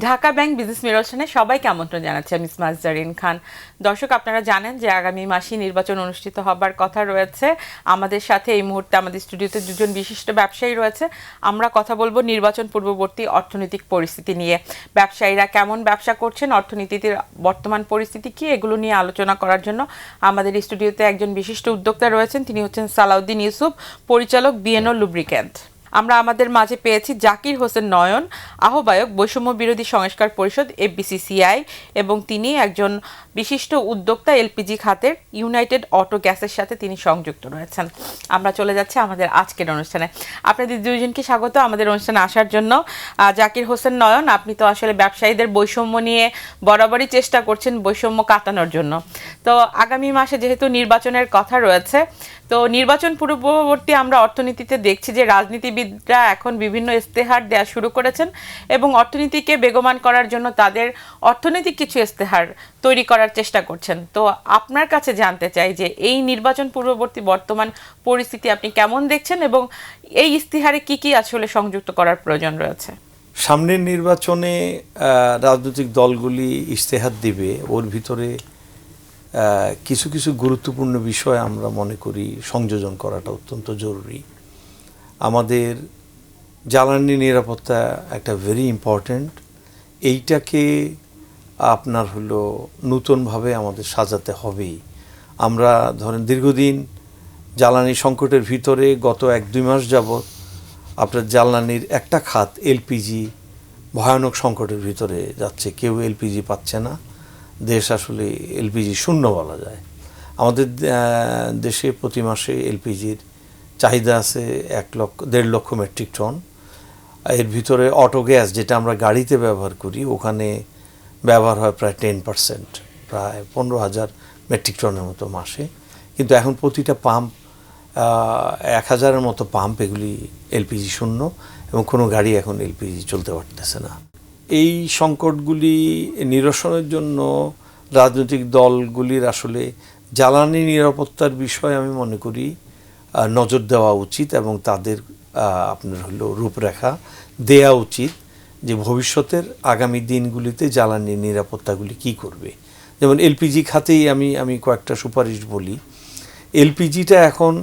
Dhaka bank business মিররশনে সবাইকে আমন্ত্রণ জানাচ্ছি আমি মাজদারিন খান। দর্শক, আপনারা জানেন যে আগামী মাসে নির্বাচন অনুষ্ঠিত হবার কথা রয়েছে। আমাদের সাথে এই মুহূর্তে আমাদের স্টুডিওতে দুজন বিশিষ্ট ব্যবসায়ী রয়েছে। আমরা কথা বলবো নির্বাচন পূর্ববর্তী অর্থনৈতিক পরিস্থিতি নিয়ে। ব্যবসায়ীরা কেমন ব্যবসা করছেন, অর্থনীতির বর্তমান পরিস্থিতি কি, এগুলো নিয়ে আলোচনা করার জন্য আমাদের স্টুডিওতে একজন বিশিষ্ট উদ্যোক্তা রয়েছেন। তিনি হচ্ছেন সালাউদ্দিন ইউসুফ, পরিচালক বিএনও লুব্রিক্যান্ট। আমরা আমাদের মাঝে পেয়েছি জাকির হোসেন নয়ন, আহ্বায়ক বৈষম্য বিরোধী সংস্কার পরিষদ এফবিসিসিআই, এবং তিনি একজন বিশিষ্ট উদ্যোক্তা এলপিজি খাতের ইউনাইটেড অটো গ্যাসের সাথে তিনি সংযুক্ত রয়েছেন। আমরা চলে যাচ্ছি আমাদের আজকের অনুষ্ঠানে। আপনাদের দুইজনকে স্বাগত আমাদের অনুষ্ঠানে আসার জন্য। জাকির হোসেন নয়ন, আপনি তো আসলে ব্যবসায়ীদের বৈষম্য নিয়ে বরাবরই চেষ্টা করছেন বৈষম্য কাটানোর জন্য। তো আগামী মাসে যেহেতু নির্বাচনের কথা রয়েছে, তো নির্বাচন পূর্ববর্তী আমরা অর্থনীতিতে দেখছি যে রাজনীতিবিদরা এখন বিভিন্ন ইস্তেহার দেওয়া শুরু করেছেন এবং অর্থনীতিকে বেগবান করার জন্য তাদের অর্থনৈতিক কিছু ইস্তেহার তৈরি করার চেষ্টা করছেন। তো আপনার কাছে জানতে চাই যে এই নির্বাচন পূর্ববর্তী বর্তমান পরিস্থিতি আপনি কেমন দেখছেন এবং এই ইস্তেহারে কি কি আসলে সংযুক্ত করার প্রয়োজন রয়েছে? সামনের নির্বাচনে রাজনৈতিক দলগুলি ইস্তেহার দিবে, ওর ভিতরে কিছু কিছু গুরুত্বপূর্ণ বিষয় আমরা মনে করি সংযোজন করাটা অত্যন্ত জরুরি। আমাদের জ্বালানি নিরাপত্তা একটা ভেরি ইম্পর্ট্যান্ট। এইটাকে আপনার নতুনভাবে আমাদের সাজাতে হবেই। আমরা ধরেন দীর্ঘদিন জ্বালানি সংকটের ভিতরে গত 1-2 মাস যাবৎ আপনার জ্বালানির একটা খাত এলপিজি ভয়ানক সংকটের ভিতরে যাচ্ছে। কেউ এলপিজি পাচ্ছে না। দেশ আসলে এলপিজি শূন্য বলা যায়। আমাদের দেশে প্রতি মাসে এলপিজির চাহিদা আছে 1.5 লক্ষ মেট্রিক টন। এর ভিতরে অটো গ্যাস, যেটা আমরা গাড়িতে ব্যবহার করি, ওখানে ব্যবহার হয় প্রায় 10%, প্রায় 15,000 মেট্রিক টনের মতো মাসে। কিন্তু এখন প্রতিটা পাম্প 1,000-এর মতো পাম্প এগুলি এলপিজি শূন্য এবং কোনো গাড়ি এখন এলপিজি চলতে পারতেছে না। এই সংকটগুলি নিরসনের জন্য রাজনৈতিক দলগুলির আসলে জ্বালানি নিরাপত্তার বিষয়ে আমি মনে করি নজর দেওয়া উচিত এবং তাদের আপনার রূপরেখা দেয়া উচিত যে ভবিষ্যতের আগামী দিনগুলিতে জ্বালানি নিরাপত্তাগুলি কি করবে। যেমন এলপিজি খাতেই আমি কয়েকটা সুপারিশ বলি। এলপিজিটা এখন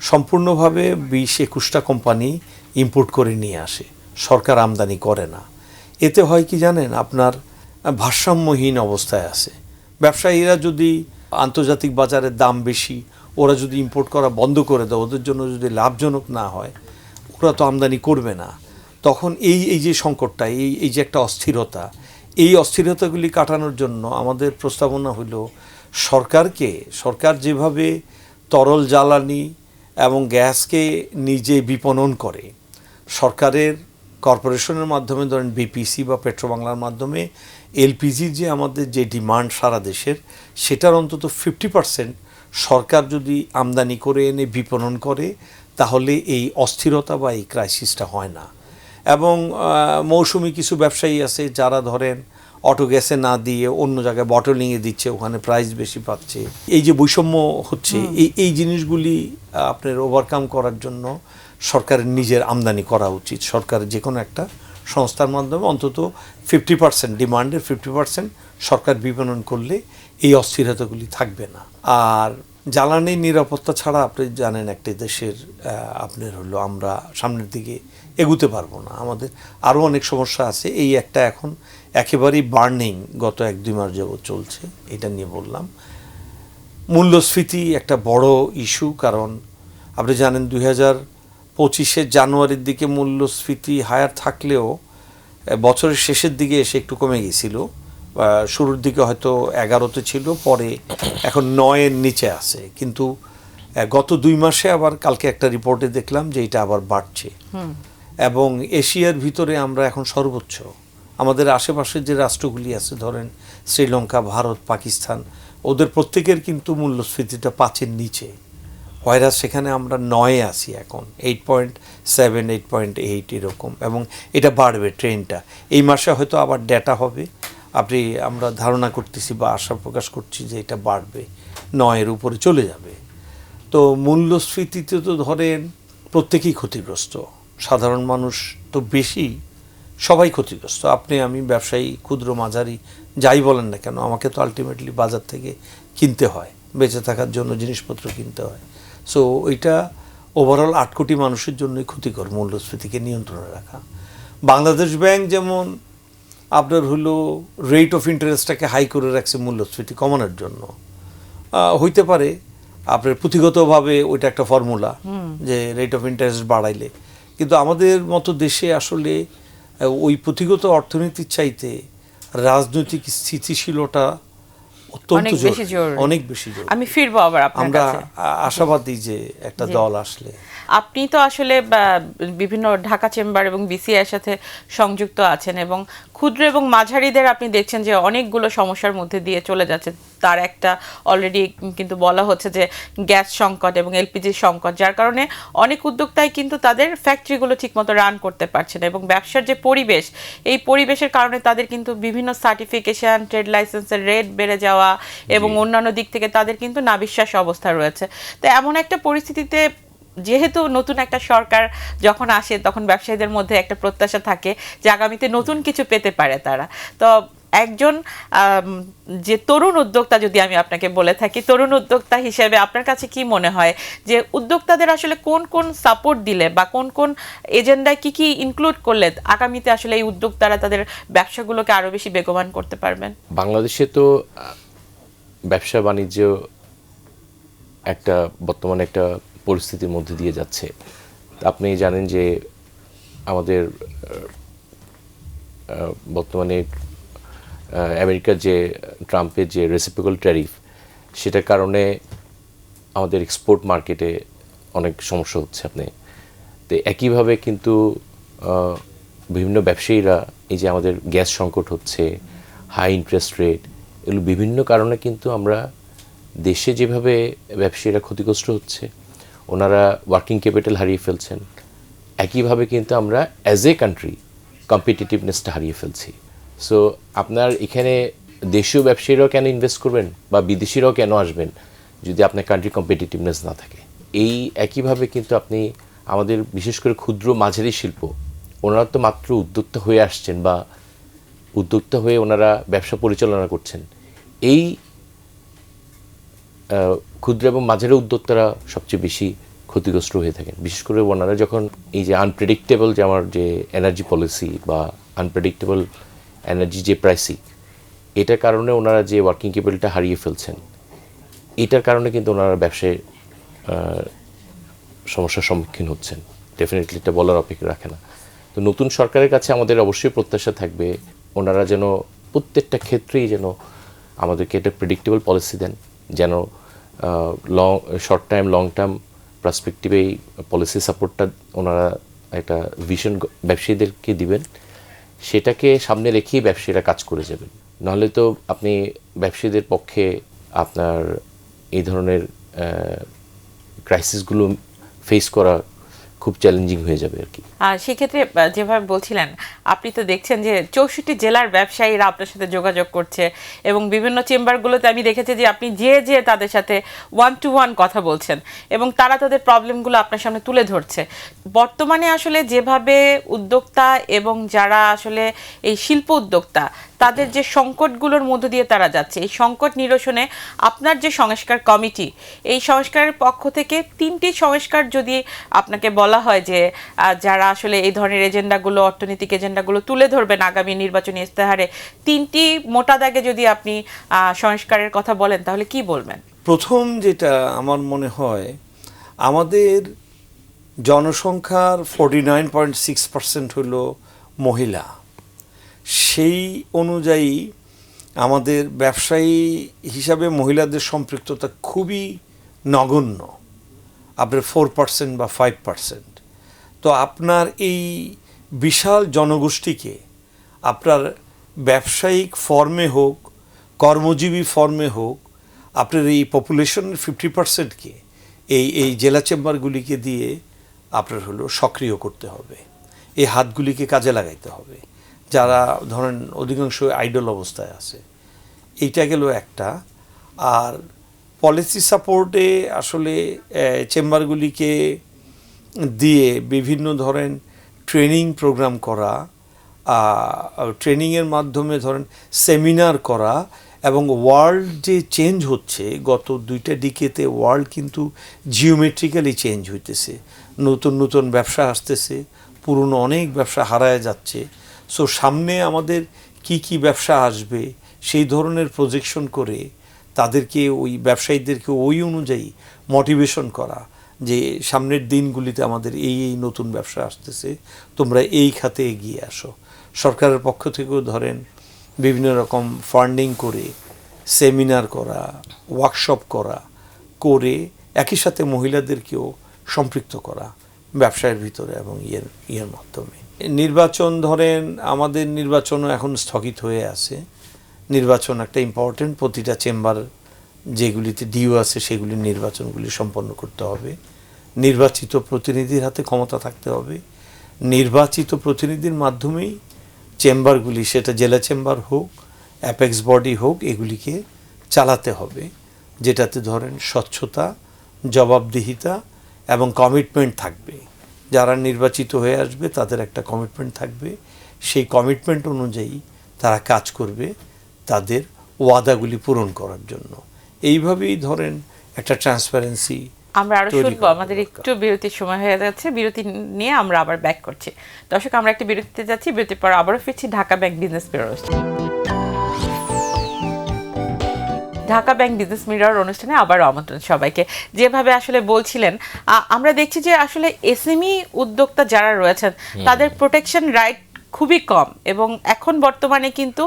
সম্পূর্ণভাবে 20-21টা কোম্পানি ইম্পোর্ট করে নিয়ে আসে, সরকার আমদানি করে না। এতে হয় কি জানেন, আপনার ভারসাম্যহীন অবস্থায় আছে। ব্যবসায়ীরা যদি আন্তর্জাতিক বাজারের দাম বেশি, ওরা যদি ইম্পোর্ট করা বন্ধ করে দেয়, ওদের জন্য যদি লাভজনক না হয়, ওরা তো আমদানি করবে না। তখন এই যে সংকটটা, এই যে একটা অস্থিরতা, এই অস্থিরতাগুলি কাটানোর জন্য আমাদের প্রস্তাবনা হলো সরকার যেভাবে তরল জ্বালানি এবং গ্যাসকে নিজে বিপণন করে, সরকারের কর্পোরেশনের মাধ্যমে ধরেন বিপিসি বা পেট্রোবাংলার মাধ্যমে এলপিজির যে আমাদের যে ডিমান্ড সারা দেশের, সেটার অন্তত 50% সরকার যদি আমদানি করে এনে বিপণন করে, তাহলে এই অস্থিরতা বা এই ক্রাইসিসটা হয় না। এবং মৌসুমি কিছু ব্যবসায়ী আছে যারা ধরেন অটো গ্যাসে না দিয়ে অন্য জায়গায় বটলিংয়ে দিচ্ছে, ওখানে প্রাইস বেশি পাচ্ছে। এই যে বৈষম্য হচ্ছে, এই জিনিসগুলি আপনার ওভারকাম করার জন্য সরকারের নিজের আমদানি করা উচিত। সরকারের যে কোনো একটা সংস্থার মাধ্যমে অন্তত 50% ডিমান্ডের 50% সরকার বিপণন করলে এই অস্থিরতাগুলি থাকবে না। আর জ্বালানি নিরাপত্তা ছাড়া আপনি জানেন একটা দেশের আপনার আমরা সামনের দিকে এগুতে পারবো না। আমাদের আরও অনেক সমস্যা আছে। এই একটা এখন একেবারেই বার্নিং গত 1-2 মাস যাবত চলছে, এটা নিয়ে বললাম। মূল্যস্ফীতি একটা বড় ইস্যু, কারণ আপনি জানেন 2025 জানুয়ারির দিকে মূল্যস্ফীতি হায়ার থাকলেও বছরের শেষের দিকে এসে একটু কমে গেছিল। শুরুর দিকে হয়তো 11-তে ছিল, পরে এখন 9-এর নিচে আছে। কিন্তু গত 2 মাসে আবার কালকে একটা রিপোর্টে দেখলাম যে এটা আবার বাড়ছে। এবং এশিয়ার ভিতরে আমরা এখন সর্বোচ্চ। আমাদের আশেপাশের যে রাষ্ট্রগুলি আছে, ধরেন শ্রীলঙ্কা, ভারত, পাকিস্তান, ওদের প্রত্যেকের কিন্তু মূল্যস্ফীতিটা 5-এর নিচে, ভাইরাস সেখানে আমরা 9-এ আছি এখন, 8.7, 8.8 এরকম। এবং এটা বাড়বে ট্রেনটা। এই মাসে হয়তো আবার ডেটা হবে, আমরা ধারণা করতেছি বা আশা প্রকাশ করছি যে এটা বাড়বে, 9-এর উপরে চলে যাবে। তো মূল্যস্ফীতিতে তো ধরেন প্রত্যেকেই ক্ষতিগ্রস্ত, সাধারণ মানুষ তো বেশি সবাই ক্ষতিগ্রস্ত। আপনি আমি ব্যবসায়ী, ক্ষুদ্র মাঝারি যাই বলেন না কেন, আমাকে তো আলটিমেটলি বাজার থেকে কিনতে হয়, বেঁচে থাকার জন্য জিনিসপত্র কিনতে হয়। সো ওইটা ওভারঅল 8 কোটি মানুষের জন্যই ক্ষতিকর মূল্যস্ফীতিকে নিয়ন্ত্রণে রাখা। বাংলাদেশ ব্যাংক যেমন আপনার হলো রেট অফ ইন্টারেস্টটাকে হাই করে রাখছে মূল্যস্ফীতি কমানোর জন্য, হইতে পারে আপনার পুঁথিগতভাবে ওইটা একটা ফর্মুলা যে রেট অফ ইন্টারেস্ট বাড়াইলে, কিন্তু আমাদের মতো দেশে আসলে ওই পুঁথিগত অর্থনীতির চাইতে রাজনৈতিক স্থিতিশীলতা অত্যন্ত জরুরি, অনেক বেশি জরুরি। আমি ফিরবো আবার আপনার আমরা কাছে। আশাবাদী যে একটা দল আসলে। আপনি তো আসলে বিভিন্ন ঢাকা চেম্বার এবং বিসিআইয়ের সাথে সংযুক্ত আছেন এবং ক্ষুদ্র এবং মাঝারিদের আপনি দেখছেন যে অনেকগুলো সমস্যার মধ্যে দিয়ে চলে যাচ্ছে। তার একটা অলরেডি কিন্তু বলা হচ্ছে যে গ্যাস সংকট এবং এলপিজির সংকট, যার কারণে অনেক উদ্যোক্তাই কিন্তু তাদের ফ্যাক্টরিগুলো ঠিকমতো রান করতে পারছে না এবং ব্যবসার যে পরিবেশ, এই পরিবেশের কারণে তাদের কিন্তু বিভিন্ন সার্টিফিকেশন, ট্রেড লাইসেন্সের রেট বেড়ে যাওয়া এবং অন্যান্য দিক থেকে তাদের কিন্তু নাবিশ্বাস অবস্থা রয়েছে। তো এমন একটা পরিস্থিতিতে যেহেতু নতুন একটা সরকার যখন আসে তখন ব্যবসায়ীদের মধ্যে একটা প্রত্যাশা থাকে যে আগামীতে নতুন কিছু পেতে পারে তারা। তো একজন যে তরুণ উদ্যোক্তা, যদি আমি আপনাকে বলে থাকি, তরুণ উদ্যোক্তা হিসেবে আপনার কাছে কি মনে হয় যে উদ্যোক্তাদের আসলে কোন কোন সাপোর্ট দিলে বা কোন কোন এজেন্ডায় কি কি ইনক্লুড করলে আগামীতে আসলে এই উদ্যোক্তারা তাদের ব্যবসাগুলোকে আরো বেশি বেগবান করতে পারবেন? বাংলাদেশে তো ব্যবসা বাণিজ্য একটা বর্তমানে একটা পরিস্থিতির মধ্যে দিয়ে যাচ্ছে। আপনি জানেন যে আমাদের বর্তমানে আমেরিকার যে ট্রাম্পের যে রেসিপ্রোকাল ট্যারিফ, সেটার কারণে আমাদের এক্সপোর্ট মার্কেটে অনেক সমস্যা হচ্ছে। তো একইভাবে কিন্তু বিভিন্ন ব্যবসায়ীরা এই যে আমাদের গ্যাস সংকট হচ্ছে, হাই ইন্টারেস্ট রেট, এগুলো বিভিন্ন কারণে কিন্তু আমরা দেশে যেভাবে ব্যবসায়ীরা ক্ষতিগ্রস্ত হচ্ছে, ওনারা ওয়ার্কিং ক্যাপিটাল হারিয়ে ফেলছেন, একইভাবে কিন্তু আমরা অ্যাজ এ কান্ট্রি কম্পিটিটিভনেসটা হারিয়ে ফেলছি। সো আপনার এখানে দেশীয় ব্যবসায়ীরাও কেন ইনভেস্ট করবেন বা বিদেশিরাও কেন আসবেন যদি আপনার কান্ট্রি কম্পিটিটিভনেস না থাকে? এই একইভাবে কিন্তু আপনি আমাদের বিশেষ করে ক্ষুদ্র মাঝারি শিল্প, ওনারা তো মাত্র উদ্যোক্তা হয়ে আসছেন বা উদ্যোক্তা হয়ে ওনারা ব্যবসা পরিচালনা করছেন। এই ক্ষুদ্র এবং মাঝারি উদ্যোক্তারা সবচেয়ে বেশি ক্ষতিগ্রস্ত হয়ে থাকেন। বিশেষ করে ওনারা যখন এই যে আনপ্রেডিক্টেবল যে আমার যে এনার্জি পলিসি বা আনপ্রেডিক্টেবল এনার্জি যে প্রাইসিং, এটার কারণে ওনারা যে ওয়ার্কিং ক্যাপিটালটা হারিয়ে ফেলছেন, এটার কারণে কিন্তু ওনারা ব্যবসায় সমস্যার সম্মুখীন হচ্ছেন। ডেফিনেটলি এটা বলার অপেক্ষা রাখে না। তো নতুন সরকারের কাছে আমাদের অবশ্যই প্রত্যাশা থাকবে ওনারা যেন প্রত্যেকটা ক্ষেত্রেই যেন আমাদেরকে একটা প্রেডিক্টেবল পলিসি দেন, যেন শর্ট টাইম লং টার্ম পার্সপেক্টিভে এই পলিসি সাপোর্টটা ওনারা একটা ভিশন ব্যবসায়ীদেরকে দিবেন, সেটাকে সামনে রেখেই ব্যবসায়ীরা কাজ করে যাবেন। নাহলে তো আপনি ব্যবসায়ীদের পক্ষে আপনার এই ধরনের ক্রাইসিসগুলো ফেস করা খুব চ্যালেঞ্জিং হয়ে যাবে আর কি। সেক্ষেত্রে যেভাবে বলছিলেন, আপনি তো দেখছেন যে 64 জেলার ব্যবসায়ীরা আপনার সাথে যোগাযোগ করছে এবং বিভিন্ন চেম্বারগুলোতে আমি দেখেছি যে আপনি যে তাদের সাথে 1-to-1 কথা বলছেন এবং তারা তাদের প্রবলেমগুলো আপনার সামনে তুলে ধরছে। বর্তমানে আসলে যেভাবে উদ্যোক্তা এবং যারা আসলে এই শিল্প উদ্যোক্তা, তাদের যে সংকটগুলোর মধ্য দিয়ে তারা যাচ্ছে, এই সংকট নিরসনে আপনার যে সংস্কার কমিটি, এই সংস্কারের পক্ষ থেকে 3টি সংস্কার যদি আপনাকে বলা হয় যে যারা আসলে এই ধরনের এজেন্ডাগুলো, অর্থনৈতিক এজেন্ডাগুলো তুলে ধরবেন আগামী নির্বাচনী ইস্তেহারে, 3টি মোটা দাগে যদি আপনি সংস্কারের কথা বলেন তাহলে কি বলবেন? প্রথম যেটা আমার মনে হয়, আমাদের জনসংখ্যার 49.6% হলো মহিলা। সেই অনুযায়ী আমাদের ব্যবসায়ী হিসাবে মহিলাদের সম্পৃক্ততা খুবই নগণ্য, আপনার 4% বা 5%। তো আপনার এই বিশাল জনগোষ্ঠীকে আপনার ব্যবসায়িক ফর্মে হোক, কর্মজীবী ফর্মে হোক, আপনার এই পপুলেশনের 50%কে এই জেলা চেম্বারগুলিকে দিয়ে আপনার হলো সক্রিয় করতে হবে, এই হাতগুলিকে কাজে লাগাইতে হবে যারা ধরেন অধিকাংশ আইডল অবস্থায় আছে। এইটা গেল একটা। আর পলিসি সাপোর্টে আসলে চেম্বারগুলিকে দিয়ে বিভিন্ন ধরনের ট্রেনিং প্রোগ্রাম করা ট্রেনিংয়ের মাধ্যমে ধরেন সেমিনার করা, এবং ওয়ার্ল্ড যে চেঞ্জ হচ্ছে গত 2টা ডিকেতে ওয়ার্ল্ড কিন্তু জিওমেট্রিক্যালি চেঞ্জ হইতেছে, নতুন নতুন ব্যবসা আসতেছে, পুরনো অনেক ব্যবসা হারায় যাচ্ছে। সো সামনে আমাদের কি কি ব্যবসা আসবে সেই ধরনের প্রজেকশন করে তাদেরকে, ওই ব্যবসায়ীদেরকে ওই অনুযায়ী মোটিভেশন করা যে সামনের দিনগুলিতে আমাদের এই এই নতুন ব্যবসা আসতেছে, তোমরা এই খাতে এগিয়ে আসো। সরকারের পক্ষ থেকেও ধরেন বিভিন্ন রকম ফান্ডিং করে সেমিনার করা, ওয়ার্কশপ করা করে একই সাথে মহিলাদেরকেও সম্পৃক্ত করা ব্যবসায়ের ভিতরে এবং ইয়ের মাধ্যমে। নির্বাচন ধরেন আমাদের নির্বাচনও এখন স্থগিত হয়ে আছে। নির্বাচন একটা ইম্পর্টেন্ট, প্রতিটা চেম্বার যেগুলিতে ডিও আছে সেগুলির নির্বাচনগুলি সম্পন্ন করতে হবে। নির্বাচিত প্রতিনিধির হাতে ক্ষমতা থাকতে হবে। নির্বাচিত প্রতিনিধির মাধ্যমেই চেম্বারগুলি, সেটা জেলা চেম্বার হোক, অ্যাপেক্স বডি হোক, এগুলিকে চালাতে হবে, যেটাতে ধরেন স্বচ্ছতা, জবাবদিহিতা এবং কমিটমেন্ট থাকবে। যারা নির্বাচিত হয়ে আসবে তাদের একটা কমিটমেন্ট থাকবে, সেই কমিটমেন্ট অনুযায়ী তারা কাজ করবে তাদের ওয়াদাগুলি পূরণ করার জন্য। এইভাবেই ধরেন একটা ট্রান্সপারেন্সি আমরা আরো শুনবো, আমাদের একটু বিরতির সময় হয়ে যাচ্ছে, বিরতি নিয়ে আমরা আবার ব্যাক করছি। দর্শক, আমরা একটা বিরতিতে যাচ্ছি, বিরতির পর আবারও ফিরছি Dhaka bank business mirror. Dhaka bank business mirror অনুষ্ঠানে আবার আমন্ত্রণ সবাইকে। যেভাবে আসলে বলছিলেন, আমরা দেখছি যে আসলে এসএমই উদ্যোক্তা যারা রয়েছেন তাদের প্রোটেকশন রাইট খুবই কম, এবং এখন বর্তমানে কিন্তু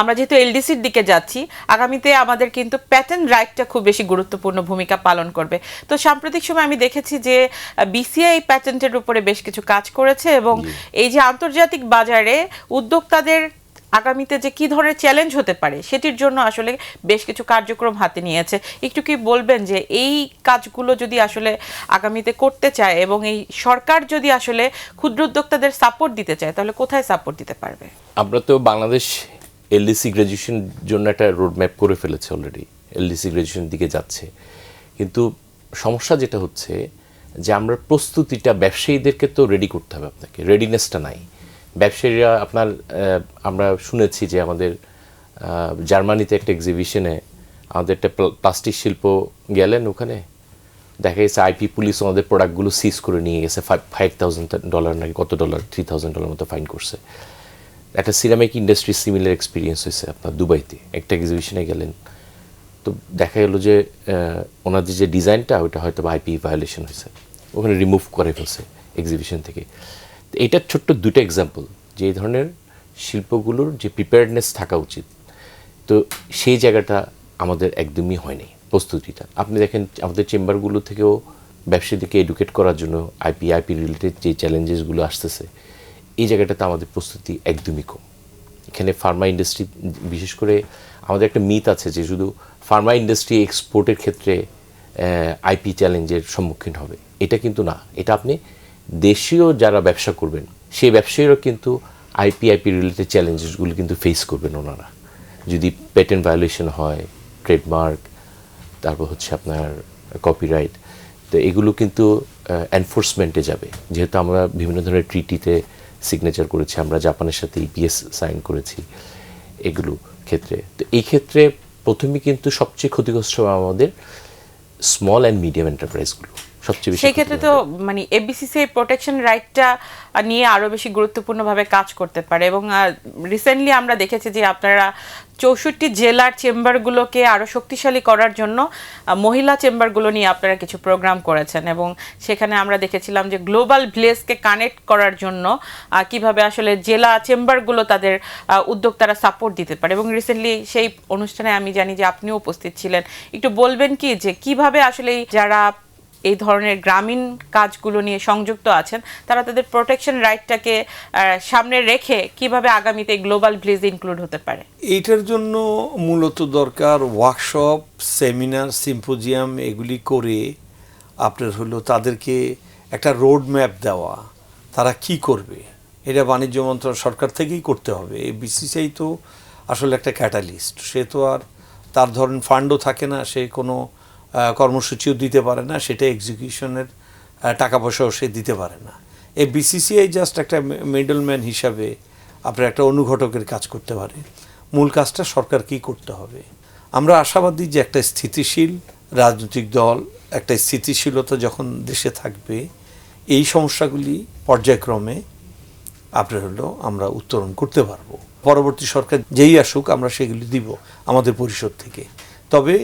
আমরা যেহেতু এলডিসির দিকে যাচ্ছি, আগামীতে আমাদের কিন্তু প্যাটেন্ট রাইটটা খুব বেশি গুরুত্বপূর্ণ ভূমিকা পালন করবে। তো সাম্প্রতিক সময় আমি দেখেছি যে বিসিআই প্যাটেন্টের উপরে বেশ কিছু কাজ করেছে, এবং এই যে আন্তর্জাতিক বাজারে উদ্যোক্তাদের আগামীতে যে কি ধরনের চ্যালেঞ্জ হতে পারে সেটির জন্য আসলে বেশ কিছু কার্যক্রম হাতে নিয়েছে। একটু কি বলবেন যে এই কাজগুলো যদি আসলে আগামীতে করতে চায় এবং এই সরকার যদি আসলে ক্ষুদ্র উদ্যোক্তাদের সাপোর্ট দিতে চায়, তাহলে কোথায় সাপোর্ট দিতে পারবে? আমরা তো বাংলাদেশ এলডিসি গ্র্যাজুয়েশন জন্য একটা রোড ম্যাপ করে ফেলেছে, অলরেডি এলডিসি গ্র্যাজুয়েশনের দিকে যাচ্ছে। কিন্তু সমস্যা যেটা হচ্ছে যে আমরা প্রস্তুতিটা ব্যবসায়ীদেরকে তো রেডি করতে হবে, আপনাকে রেডিনেসটা নাই। ব্যবসায়ীরা আপনার, আমরা শুনেছি যে আমাদের জার্মানিতে একটা এক্সিবিশনে আমাদের একটা প্লাস্টিক শিল্প গেলেন, ওখানে দেখা গেছে আইপি পুলিশ ওনাদের প্রোডাক্টগুলো সিজ করে নিয়ে গেছে, $5,000 নাকি কত ডলার, $3,000 মতো ফাইন করছে। একটা সিরামিক ইন্ডাস্ট্রি সিমিলার এক্সপিরিয়েন্স হয়েছে আপনার দুবাইতে, একটা এক্সিবিশনে গেলেন, তো দেখা গেল যে ওনাদের যে ডিজাইনটা ওইটা হয়তো আইপি ভায়োলেশন হয়েছে, ওখানে রিমুভ করে ফেলছে এক্সিবিশন থেকে। তো এটা ছোট্ট দুটো এক্সাম্পল যে এই ধরনের শিল্পগুলোর যে প্রিপেয়ারনেস থাকা উচিত, তো সেই জায়গাটা আমাদের একদমই হয়নি প্রস্তুতিটা। আপনি দেখেন আমাদের চেম্বারগুলো থেকেও ব্যবসায়ীদেরকে এডুকেট করার জন্য আইপি রিলেটেড যে চ্যালেঞ্জেসগুলো আসতেছে, এই জায়গাটাতে আমাদের প্রস্তুতি একদমই কম। এখানে ফার্মা ইন্ডাস্ট্রি, বিশেষ করে আমাদের একটা মিথ আছে যে শুধু ফার্মা ইন্ডাস্ট্রি এক্সপোর্টের ক্ষেত্রে আইপি চ্যালেঞ্জের সম্মুখীন হবে, এটা কিন্তু না। এটা আপনি দেশীয় যারা ব্যবসা করবেন সেই ব্যবসায়ীরাও কিন্তু আইপি রিলেটেড চ্যালেঞ্জেসগুলো কিন্তু ফেস করবেন ওনারা। যদি পেটেন্ট ভায়োলেশন হয়, ট্রেডমার্ক, তারপর হচ্ছে আপনার কপিরাইট, তো এগুলো কিন্তু এনফোর্সমেন্টে যাবে। যেহেতু আমরা বিভিন্ন ধরনের ট্রিটিতে সিগনেচার করেছি, আমরা জাপানের সাথে ইপিএস সাইন করেছি এগুলো ক্ষেত্রে। তো এই ক্ষেত্রে প্রথমে কিন্তু সবচেয়ে ক্ষতিগ্রস্ত আমাদের স্মল অ্যান্ড মিডিয়াম এন্টারপ্রাইজগুলো সবচেয়ে বেশি। সেই ক্ষেত্রে তো মানে এবিসিসিআই প্রোটেকশন রাইটটা নিয়ে আরো বেশি গুরুত্বপূর্ণভাবে কাজ করতে পারে। এবং রিসেন্টলি আমরা দেখেছি যে আপনারা 64 জেলার চেম্বারগুলোকে আরো শক্তিশালী করার জন্য মহিলা চেম্বারগুলো নিয়ে আপনারা কিছু প্রোগ্রাম করেছেন, এবং সেখানে আমরা দেখেছিলাম যে গ্লোবাল ভিলেজকে কানেক্ট করার জন্য কিভাবে আসলে জেলা চেম্বারগুলো তাদের উদ্যোক্তারা সাপোর্ট দিতে পারে। এবং রিসেন্টলি সেই অনুষ্ঠানে আমি জানি যে আপনিও উপস্থিত ছিলেন। একটু বলবেন কি যে কিভাবে আসলে যারা এই ধরনের গ্রামীণ কাজগুলো নিয়ে সংযুক্ত আছেন তারা তাদের প্রোটেকশন রাইটটাকে সামনে রেখে কিভাবে আগামীতে গ্লোবাল ভিলেজ ইনক্লুড হতে পারে? এইটার জন্য মূলত দরকার ওয়ার্কশপ, সেমিনার, সিম্পোজিয়াম, এগুলি করে আপনার হলো তাদেরকে একটা রোড ম্যাপ দেওয়া, তারা কি করবে। এটা বাণিজ্য মন্ত্রণালয়, সরকার থেকেই করতে হবে। এই বিসিসিআই তো আসলে একটা ক্যাটালিস্ট, সে তো আর তার ধরেন ফান্ডও থাকে না, সে কোনো কর্মসূচিও দিতে পারে না, সেটা এক্সিকিউশনের টাকা পয়সাও সে দিতে পারে না। এই বিসিসিআই জাস্ট একটা মিডলম্যান হিসাবে আপনার একটা অনুঘটকের কাজ করতে পারে। মূল কাজটা সরকার কি করতে হবে। আমরা আশাবাদী যে একটা স্থিতিশীল রাজনৈতিক দল, একটা স্থিতিশীলতা যখন দেশে থাকবে, এই সমস্যাগুলি পর্যায়ক্রমে আপনার আমরা উত্তরণ করতে পারবো। পরবর্তী সরকার যেই আসুক আমরা সেগুলি দিব আমাদের পরিষদ থেকে। তবে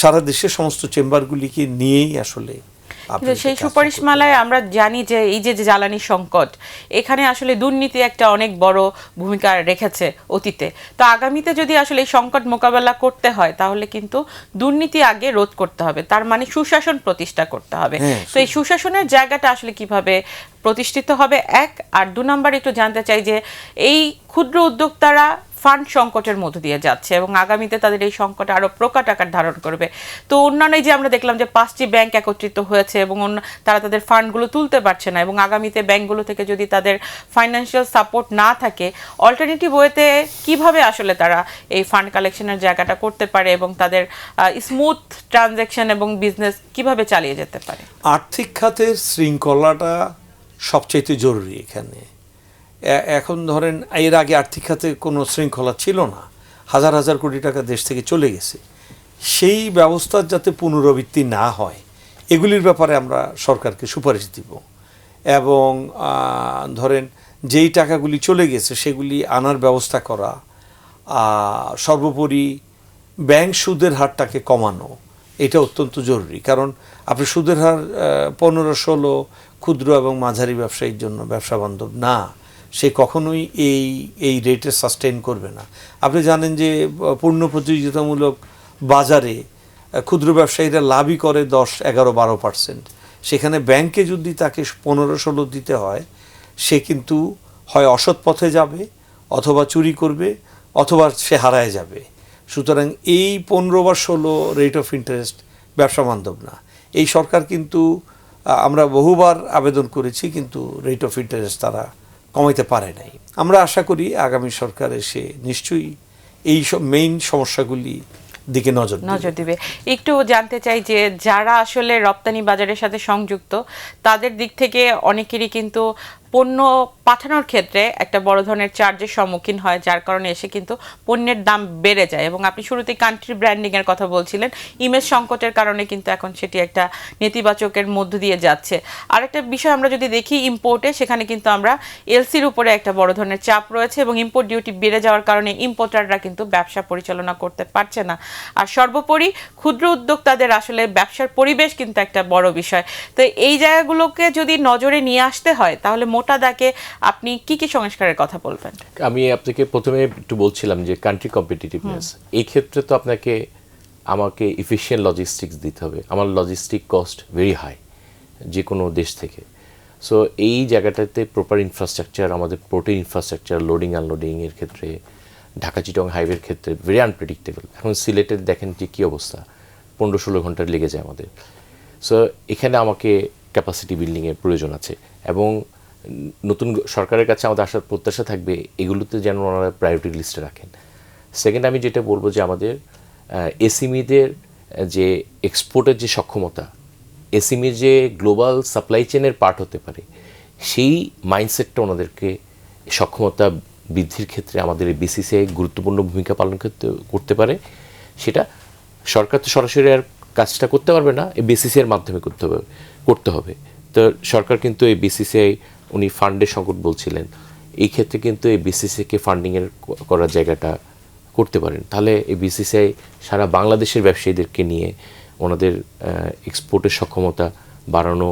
সারা দেশের সমস্ত চেম্বারগুলিকে নিয়েই আসলে কিন্তু সেই সুপারিশমালায় আমরা জানি যে এই যে জ্বালানি সংকট, এখানে আসলে দুর্নীতি একটা অনেক বড় ভূমিকা রেখেছে অতীতে। তো আগামীতে যদি আসলে এই সংকট মোকাবেলা করতে হয় তাহলে কিন্তু দুর্নীতি আগে রোধ করতে হবে, তার মানে সুশাসন প্রতিষ্ঠা করতে হবে। তো এই সুশাসনের জায়গাটা আসলে কিভাবে প্রতিষ্ঠিত হবে, এক, আর 2 নম্বর একটু জানতে চাই যে এই ক্ষুদ্র উদ্যোক্তারা ফান্ড সংকটের মধ্য দিয়ে যাচ্ছে এবং আগামীতে তাদের এই সংকট আরো প্রকট আকার ধারণ করবে। তো অন্যান্য যে আমরা দেখলাম যে 5টি ব্যাংক একত্রিত হয়েছে এবং তারা তাদের ফান্ডগুলো তুলতে পারছে না, এবং আগামীতে ব্যাংকগুলো থেকে যদি তাদের ফাইন্যান্সিয়াল সাপোর্ট না থাকে, অল্টারনেটিভ ওয়েতে কিভাবে আসলে তারা এই ফান্ড কালেকশনের জায়গাটা করতে পারে এবং তাদের স্মুথ ট্রানজ্যাকশন এবং বিজনেস কিভাবে চালিয়ে যেতে পারে। আর্থিক খাতের শৃঙ্খলাটা সবচাইতে জরুরি এখানে। এখন ধরেন এর আগে আর্থিক খাতে কোনো শৃঙ্খলা ছিল না, হাজার হাজার কোটি টাকা দেশ থেকে চলে গেছে। সেই ব্যবস্থার যাতে পুনরাবৃত্তি না হয় এগুলির ব্যাপারে আমরা সরকারকে সুপারিশ দিব, এবং ধরেন যেই টাকাগুলি চলে গেছে সেগুলি আনার ব্যবস্থা করা, সর্বোপরি ব্যাংক সুদের হারটাকে কমানো, এটা অত্যন্ত জরুরি। কারণ আপনি সুদের হার 15-16 ক্ষুদ্র এবং মাঝারি ব্যবসায়ীর জন্য ব্যবসা বান্ধব না, সে কখনোই এই রেটে সাস্টেইন করবে না। আপনি জানেন যে পূর্ণ প্রতিযোগিতামূলক বাজারে ক্ষুদ্র ব্যবসায়ীরা লাভই করে 10, 11, 12%। সেখানে ব্যাংকে যদি তাকে 15-16 দিতে হয়, সে কিন্তু হয় অসৎ পথে যাবে, অথবা চুরি করবে, অথবা সে হারায় যাবে। সুতরাং এই 15 বা 16 রেট অফ ইন্টারেস্ট ব্যবসা বান্ধব না। এই সরকার কিন্তু আমরা বহুবার আবেদন করেছি, কিন্তু রেট অফ ইন্টারেস্ট তারা কমাইতে পারে নাই। আমরা আশা করি আগামী সরকার এসে নিশ্চয়ই এই সব মেইন সমস্যাগুলি দিকে নজর দিবে। একটু জানতে চাই যে যারা আসলে রপ্তানি বাজারের সাথে সংযুক্ত, তাদের দিক থেকে অনেকেরই কিন্তু পণ্য পাঠানোর ক্ষেত্রে একটা বড় ধরনের চার্জের সম্মুখীন হয়, যার কারণে এসে কিন্তু পণ্যের দাম বেড়ে যায়। এবং আপনি শুরুতেই কান্ট্রি ব্র্যান্ডিং এর কথা বলছিলেন, ইমেজ সংকটের কারণে কিন্তু এখন সেটি একটা নেতিবাচকের মধ্য দিয়ে যাচ্ছে। আরেকটা বিষয় আমরা যদি দেখি ইম্পোর্টে, সেখানে কিন্তু আমরা এলসির উপরে একটা বড় ধরনের চাপ রয়েছে এবং ইম্পোর্ট ডিউটি বেড়ে যাওয়ার কারণে ইম্পোর্টাররা কিন্তু ব্যবসা পরিচালনা করতে পারছে না। আর সর্বোপরি ক্ষুদ্র উদ্যোক্তাদের আসলে ব্যবসার পরিবেশ কিন্তু একটা বড় বিষয়। তো এই জায়গাগুলোকে যদি নজরে নিয়ে আসতে হয় তাহলে মোটা দাগে আপনি কি কি সংস্কারের কথা বলবেন? আমি আপনাকে প্রথমে একটু বলছিলাম যে কান্ট্রি কম্পিটিটিভনেস, এই ক্ষেত্রে তো আমাকে এফিশিয়েন্ট লজিস্টিক্স দিতে হবে। আমার লজিস্টিক কস্ট ভেরি হাই যে কোনো দেশ থেকে। সো এই জায়গাটাতে প্রপার ইনফ্রাস্ট্রাকচার, আমাদের পোর্টের ইনফ্রাস্ট্রাকচার, লোডিং আনলোডিং এর ক্ষেত্রে, ঢাকা চিটং হাইওয়ের ক্ষেত্রে ভেরি আনপ্রেডিক্টেবল। এখন সিলেটে দেখেন যে কী অবস্থা, 15-16 ঘন্টা লেগে যায় আমাদের। সো এখানে আমাকে ক্যাপাসিটি বিল্ডিংয়ের প্রয়োজন আছে, এবং নতুন সরকারের কাছে আমাদের আসার প্রত্যাশা থাকবে এগুলোতে যেন ওনারা প্রায়োরিটি লিস্টে রাখেন। সেকেন্ড, আমি যেটা বলবো যে আমাদের এসএমইদের যে এক্সপোর্টের যে সক্ষমতা, এসএমই যে গ্লোবাল সাপ্লাই চেনের পার্ট হতে পারে, সেই মাইন্ডসেটটা ওনাদেরকে সক্ষমতা বৃদ্ধির ক্ষেত্রে আমাদের এই বিসিসিআই গুরুত্বপূর্ণ ভূমিকা পালন করতে পারে। সেটা সরকার তো সরাসরি আর কাজটা করতে পারবে না, এই বিসিসিআইয়ের মাধ্যমে করতে হবে। তো সরকার কিন্তু এই বিসিসিআই, উনি ফান্ডের সংকট বলছিলেন, এই ক্ষেত্রে কিন্তু এই বিসিসিআইকে ফান্ডিংয়ের করার জায়গাটা করতে পারেন। তাহলে এই বিসিসিআই সারা বাংলাদেশের ব্যবসায়ীদেরকে নিয়ে ওনাদের এক্সপোর্টের সক্ষমতা বাড়ানো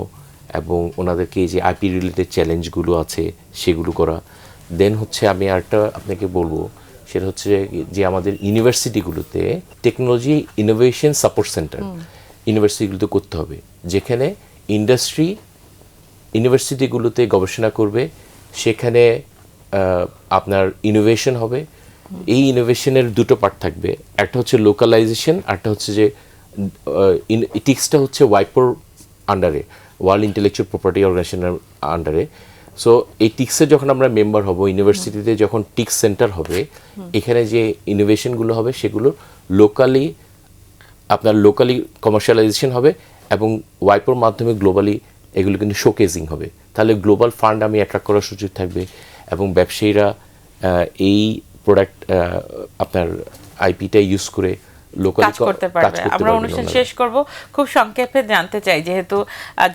এবং ওনাদেরকে এই যে আইপি রিলেটেড চ্যালেঞ্জগুলো আছে সেগুলো করা। দেন হচ্ছে আমি আরেকটা আপনাকে বলবো, সেটা হচ্ছে যে আমাদের ইউনিভার্সিটিগুলোতে টেকনোলজি ইনোভেশন সাপোর্ট সেন্টার ইউনিভার্সিটিগুলোতে করতে হবে, যেখানে ইন্ডাস্ট্রি ইউনিভার্সিটিগুলোতে গবেষণা করবে, সেখানে আপনার ইনোভেশন হবে। এই ইনোভেশনের দুটো পার্ট থাকবে, একটা হচ্ছে লোকালাইজেশন, একটা হচ্ছে যে টিক্সটা হচ্ছে ওয়াইপোর আন্ডারে, ওয়ার্ল্ড ইন্টেলেকচুয়াল প্রপার্টি অর্গানাইজেশনের আন্ডারে। সো এই টিক্সে যখন আমরা মেম্বার হব, ইউনিভার্সিটিতে যখন টিক্স সেন্টার হবে, এখানে যে ইনোভেশনগুলো হবে সেগুলো লোকালি কমার্শিয়ালাইজেশন হবে এবং ওয়াইপোর মাধ্যমে গ্লোবালি এগুলো কিন্তু শোকেজিং হবে। তাহলে গ্লোবাল ফান্ড আমি অ্যাট্রাক্ট করার সুযোগ থাকবে এবং ব্যবসায়ীরা এই প্রোডাক্ট আপনার আইপিটা ইউজ করে লোকালি কাজ করতে পারবে। আমরা অনুষ্ঠান শেষ করব, খুব সংক্ষেপে জানতে চাই যেহেতু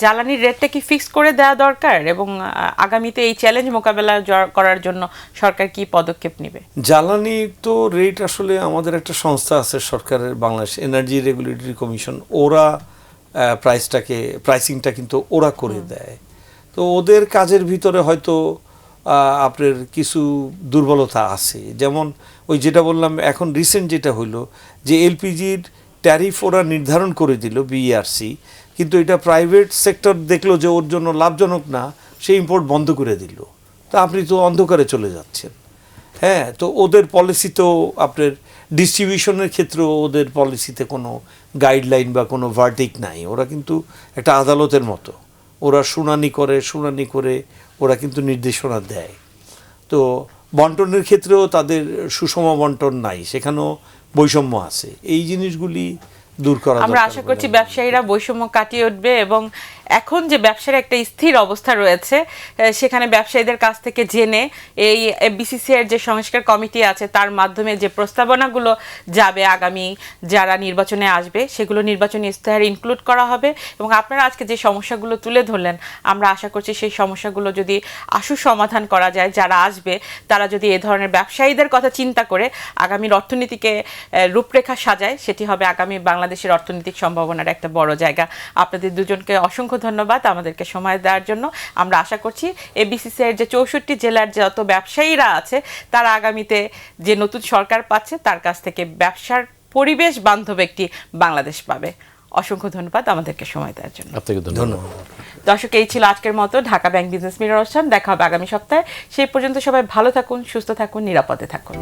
জ্বালানির রেটটা কি ফিক্স করে দেওয়া দরকার এবং আগামীতে এই চ্যালেঞ্জ মোকাবেলা করার জন্য সরকার কি পদক্ষেপ নেবে? জ্বালানি তো রেট আসলে আমাদের একটা সংস্থা আছে সরকারের, বাংলাদেশ এনার্জি রেগুলেটরি কমিশন, ওরা প্রাইসিংটা কিন্তু ওরা করে দেয়। তো ওদের কাজের ভিতরে হয়তো আপনার কিছু দুর্বলতা আছে, যেমন ওই যেটা বললাম এখন রিসেন্ট যেটা হইলো যে এলপিজির ট্যারিফ ওরা নির্ধারণ করে দিল বিইআরসি, কিন্তু এটা প্রাইভেট সেক্টর দেখলো যে ওর জন্য লাভজনক না, সে ইম্পোর্ট বন্ধ করে দিল। তা আপনি তো অন্ধকারে চলে যাচ্ছেন। হ্যাঁ, তো ওদের পলিসি তো আপনার ডিস্ট্রিবিউশনের ক্ষেত্রেও ওদের পলিসিতে কোনো গাইডলাইন বা কোনো ভার্ডিক্ট নাই। ওরা কিন্তু একটা আদালতের মতো, ওরা শুনানি করে ওরা কিন্তু নির্দেশনা দেয়। তো বন্টনের ক্ষেত্রেও তাদের সুষম বন্টন নাই, সেখানেও বৈষম্য আছে। এই জিনিসগুলি দূর করা আমরা আশা করছি ব্যবসায়ীরা বৈষম্য কাটিয়ে উঠবে এবং এখন যে ব্যবসার একটা স্থির অবস্থা রয়েছে সেখানে ব্যবসায়ীদের কাছ থেকে জেনে এই বিসিসিআইয়ের যে সংস্কার কমিটি আছে তার মাধ্যমে যে প্রস্তাবনাগুলো যাবে আগামী যারা নির্বাচনে আসবে সেগুলো নির্বাচনী ইস্তেহারে ইনক্লুড করা হবে। এবং আপনারা আজকে যে সমস্যাগুলো তুলে ধরলেন আমরা আশা করছি সেই সমস্যাগুলো যদি আশু সমাধান করা যায়, যারা আসবে তারা যদি এ ধরনের ব্যবসায়ীদের কথা চিন্তা করে আগামীর অর্থনীতিকে রূপরেখা সাজায়, সেটি হবে আগামী বাংলাদেশের অর্থনৈতিক সম্ভাবনার একটা বড় জায়গা। আপনাদের দুজনকে অসংখ্য ধন্যবাদ আমাদেরকে সময় দেওয়ার জন্য। আমরা আশা করছি এবিসিসিআইয়ের যে 64 জেলার যত ব্যবসায়ীরা আছে তারা আগামীতে যে নতুন সরকার পাচ্ছে তার কাছ থেকে ব্যবসার পরিবেশ বান্ধব একটি বাংলাদেশ পাবে। অসংখ্য ধন্যবাদ আমাদেরকে সময় দেওয়ার জন্য। আপনাকে ধন্যবাদ। দর্শক, এই ছিল আজকের মতো ঢাকা ব্যাংক বিজনেস মিরর অনুষ্ঠান। দেখা হবে আগামী সপ্তাহে। সেই পর্যন্ত সবাই ভালো থাকুন, সুস্থ থাকুন, নিরাপদে থাকুন।